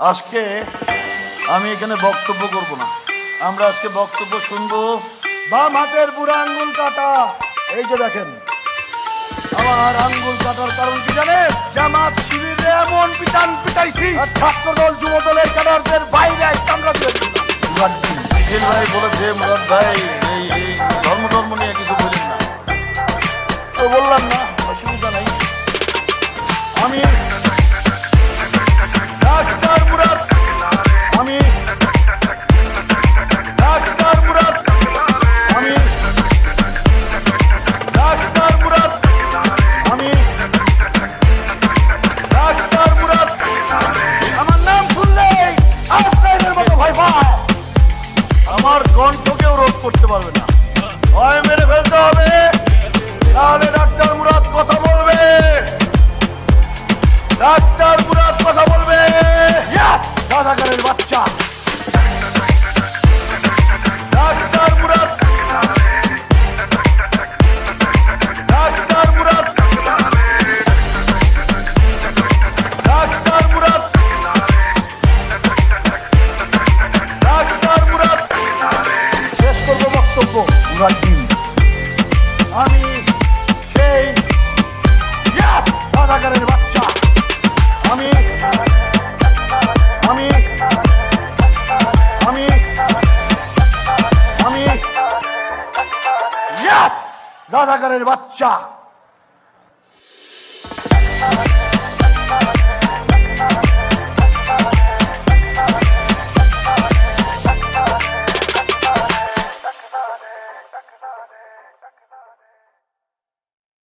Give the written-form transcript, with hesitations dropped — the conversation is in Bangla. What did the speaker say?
আজকে আমি এখানে বক্তব্য করব না, আমরা আজকে বক্তব্য শুনবো। বাম হাতের বুড়া আঙ্গুল কাটা, এই যে দেখেন আমার আঙ্গুল কাটার কারণ কি জানেন? জামাত শিবিরে এমন পিটান পিটাইছি, ছাত্রদল যুব দলের ক্যাডারদের বাইরে আমরা ভাই বলেছে মুরাদ ভাই এই ধর্ম নিয়ে কিছু বলেন না, তো বললাম না, অসুবিধা নাই। আমি ডাক্তার মুরাদ, আমি ডাক্তার মুরাদ, আমি ডাক্তার মুরাদ, আমি ডাক্তার মুরাদ। আমার নাম শুনলে আজরাইলের মতো ভয় পায়, আমার কণ্ঠ কেউ রোধ করতে পারবে না। ভয় মেরে ফেলতে হবে, তাহলে ডাক্তার মুরাদ কথা বলবে, ডাক্তার মুরাদ কথা বলবে। রাজাকারের বাচ্চা doctor Murad, doctor Murad, doctor Murad, doctor Murad. শেষ করবো বক্তব্য। আমি সেই রাজাকারের বাচ্চা, আমি আমি আমি আমি রাজাকারের বাচ্চা।